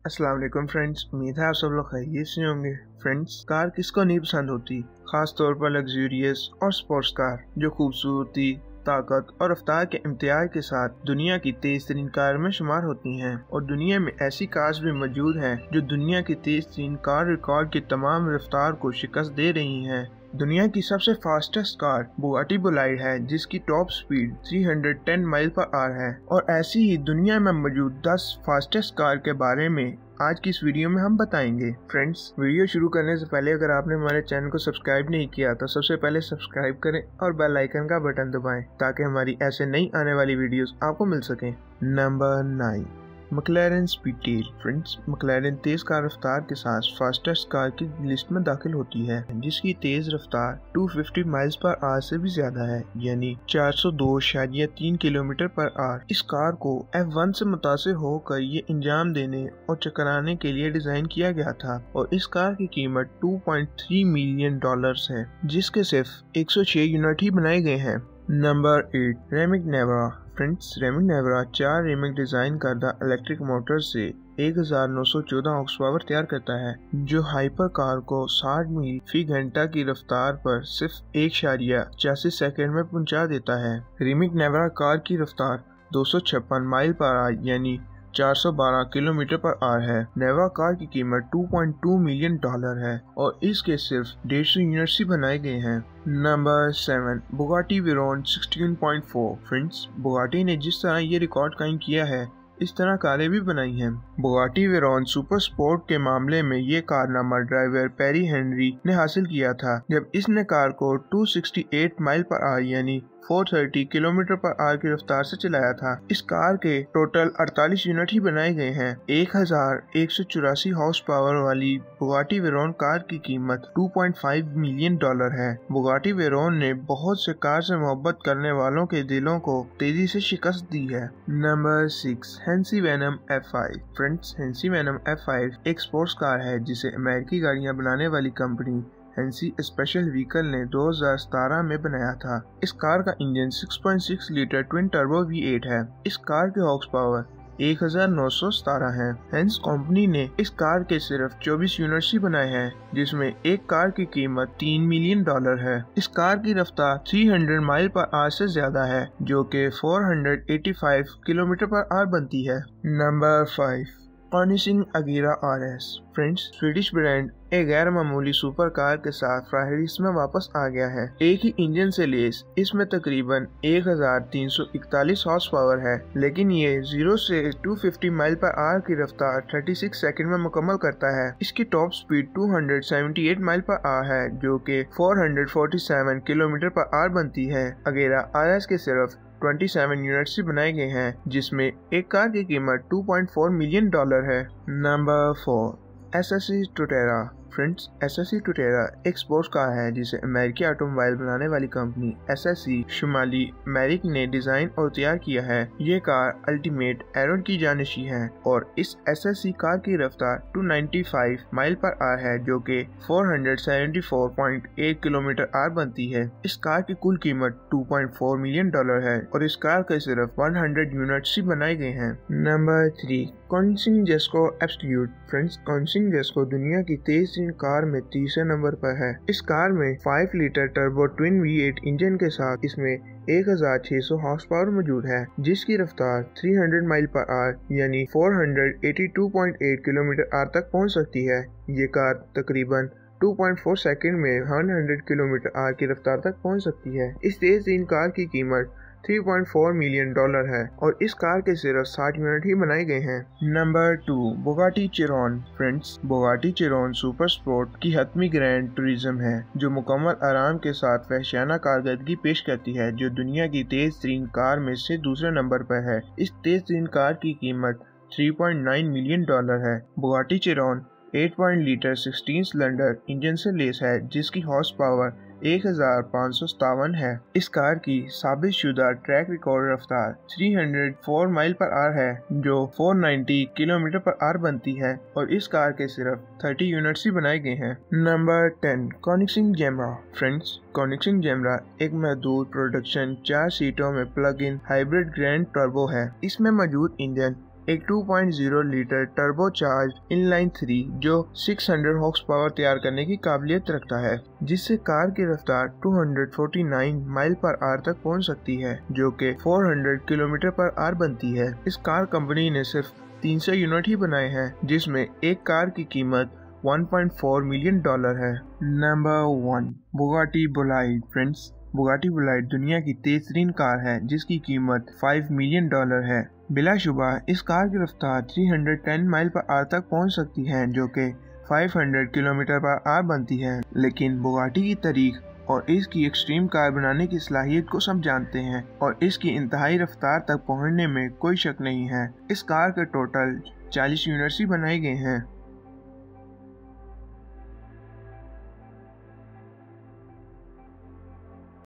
अस्सलाम वालेकुम फ्रेंड्स, उम्मीद है आप सब लोग खैरियत से होंगे। फ्रेंड्स, कार किसको नहीं पसंद होती, खास तौर पर लग्जूरियस और स्पोर्ट्स कार जो खूबसूरती, ताकत और रफ्तार के इम्तियाज के साथ दुनिया की तेज तरीन कार में शुमार होती हैं। और दुनिया में ऐसी कार्स भी मौजूद हैं जो दुनिया की तेज तरीन कार रिकॉर्ड की तमाम रफ्तार को शिकस्त दे रही हैं। दुनिया की सबसे फास्टेस्ट कार बुगाटी बोलाइड है, जिसकी top speed 310 mile per hour है। और ऐसी ही दुनिया में मौजूद 10 फास्टेस्ट कार के बारे में आज की इस वीडियो में हम बताएंगे। फ्रेंड्स, वीडियो शुरू करने से पहले अगर आपने हमारे चैनल को सब्सक्राइब नहीं किया तो सबसे पहले सब्सक्राइब करें और बेल आइकन का बटन दबाएं ताकि हमारी ऐसे नई आने वाली वीडियोस आपको मिल सकें। Number 9, McLaren Speedtail. Friends, McLaren तेज कार रफ्तार के साथ फास्टेस्ट कार की लिस्ट में दाखिल होती है, जिसकी तेज रफ्तार 250 माइल्स पर आवर से भी ज्यादा है, यानी 402.3 किलोमीटर पर आवर। इस कार को F1 से मुतासिर होकर ये अंजाम देने और चकराने के लिए डिजाइन किया गया था। और इस कार की कीमत $2.3 मिलियन है, जिसके सिर्फ 106 यूनिट ही बनाए गए हैं। Number 8, Rimac Nevera. Friends, Rimac Nevera 4 Rimac design करदा इलेक्ट्रिक मोटर से 1914 हॉर्स पावर तैयार करता है, जो हाइपर कार को 60 मील फी घंटा की रफ्तार पर सिर्फ 1.86 सेकंड में पहुंचा देता है। रेमिक नेवरा कार की रफ्तार 256 माइल पर आवर यानी 412 किलोमीटर पर आवर है। नेवा कार की कीमत $2.2 मिलियन है और इसके सिर्फ 150 यूनिट्स ही बनाए गए हैं। Number 7, Bugatti Veyron 16.4। Friends, Bugatti ने जिस तरह ये रिकॉर्ड कायम किया है, इस तरह कारें भी बनाई हैं। बुगाटी वेरोन सुपर स्पोर्ट के मामले में ये कारनामा ड्राइवर पेरी हेनरी ने हासिल किया था, जब इसने कार को 268 माइल पर आवर यानी 430 किलोमीटर पर आवर की रफ्तार से चलाया था। इस कार के टोटल 48 यूनिट ही बनाए गए हैं। 1184 हॉर्स पावर वाली बुगाटी वेरोन कार की कीमत $2.5 मिलियन है। बुगाटी वेरोन ने बहुत से कार से मोहब्बत करने वालों के दिलों को तेजी से शिकस्त दी है। Number 6, Hennessey Venom F5। Friends, Hennessey Venom F5 एक स्पोर्ट्स कार है जिसे अमेरिकी गाड़ियां बनाने वाली कंपनी हेंसी स्पेशल व्हीकल ने 2017 में बनाया था। इस कार का engine 6.6 litre twin turbo V8 है। इस कार के हॉर्स पावर 1917 है। हेंस कंपनी ने इस कार के सिर्फ 24 यूनिट्स ही बनाए हैं, जिसमें एक कार की कीमत $3 मिलियन है। इस कार की रफ्तार 300 माइल पर आवर से ज्यादा है, जो कि 485 किलोमीटर पर आवर बनती है। Number 5, कॉनिसिंग अगीरा RS। Friends, Swedish brand एक गैर मामूली सुपर कार के साथ फहरिस्त में वापस आ गया है। एक ही इंजन से लेस इसमें तकरीबन 1341 हॉर्स पावर है, लेकिन ये 0 से 250 माइल पर आवर की रफ्तार 36 सेकंड में मुकम्मल करता है। इसकी top speed 278 mile per hour है, जो कि 447 किलोमीटर पर आवर बनती है। अगेरा RS के सिर्फ 27 यूनिट्स ही बनाए गए हैं, जिसमें एक कार की कीमत $2.4 मिलियन है। Number 4, SSE टुटेरा। फ्रेंड्स, SSE टुटेरा एक स्पोर्ट्स कार है जिसे अमेरिकी ऑटोमोबाइल बनाने वाली कंपनी SSE शुमाली अमेरिका ने डिजाइन और तैयार किया है। ये कार अल्टीमेट एरोन की जानशी है और इस SSE कार की रफ्तार 295 माइल पर आवर है, जो कि 474.8 किलोमीटर आवर बनती है। इस कार की कुल कीमत $2.4 मिलियन है और इस कार के सिर्फ 100 यूनिट्स ही बनाए गए हैं। Number 3, Koenigsegg Jesko Absolut. Friends, Koenigsegg Jesko दुनिया की तेज कार में तीसरे नंबर पर है। इस कार में 5 litre turbo twin V8 engine के साथ इसमें 1600 हॉर्स पावर मौजूद है, जिसकी रफ्तार 300 माइल पर आवर यानी 482.8 किलोमीटर आवर तक पहुंच सकती है। ये कार तकरीबन 2.4 सेकंड में 100 किलोमीटर आवर की रफ्तार तक पहुंच सकती है। इस तेज कार की कीमत $3.4 मिलियन है और इस कार के सिर्फ 60 यूनिट ही बनाए गए हैं। Number 2, Bugatti Chiron. Friends, Bugatti Chiron super sport की हतमी ग्रैंड टूरिज्म है, जो मुकम्मल आराम के साथ वहशियाना कारकर्दगी पेश करती है, जो दुनिया की तेज तरीन कार में से दूसरे नंबर पर है। इस तेज तरीन कार की कीमत $3.9 मिलियन है। Bugatti Chiron 8 litre 16 cylinder engine से लेस है, जिसकी हॉर्स पावर 1557 है। इस कार की साबित शुदा ट्रैक रिकॉर्ड रफ्तार 304 माइल पर आवर है, जो 490 किलोमीटर पर आवर बनती है और इस कार के सिर्फ 30 यूनिट्स ही बनाए गए हैं। नंबर 10, कोनिग्सेंग जेमरा। फ्रेंड्स, कोनिग्सेंग जेमरा एक महदूद प्रोडक्शन 4 सीटों में plug in hybrid grand turbo है। इसमें मौजूद इंजन एक 2.0 लीटर टर्बोचार्ज इनलाइन 3 जो 600 हॉर्स पावर तैयार करने की काबिलियत रखता है, जिससे कार की रफ्तार 249 माइल पर आवर तक पहुंच सकती है, जो कि 400 किलोमीटर पर आवर बनती है। इस कार कंपनी ने सिर्फ 300 यूनिट ही बनाए हैं, जिसमें एक कार की कीमत $1.4 मिलियन है। Number 1, Bugatti Bolide. Friends, Bugatti Bolide दुनिया की तेज-तरीन कार है जिसकी कीमत $5 मिलियन है। बिलाशुबा इस कार की रफ्तार 310 माइल पर आवर तक पहुंच सकती है, जो कि 500 किलोमीटर पर आवर बनती है। लेकिन बुगाटी की तारीख और इसकी एक्सट्रीम कार बनाने की सलाहियत को सब जानते हैं और इसकी इंतहाई रफ्तार तक पहुंचने में कोई शक नहीं है। इस कार के टोटल 40 यूनिट्स ही बनाए गए हैं।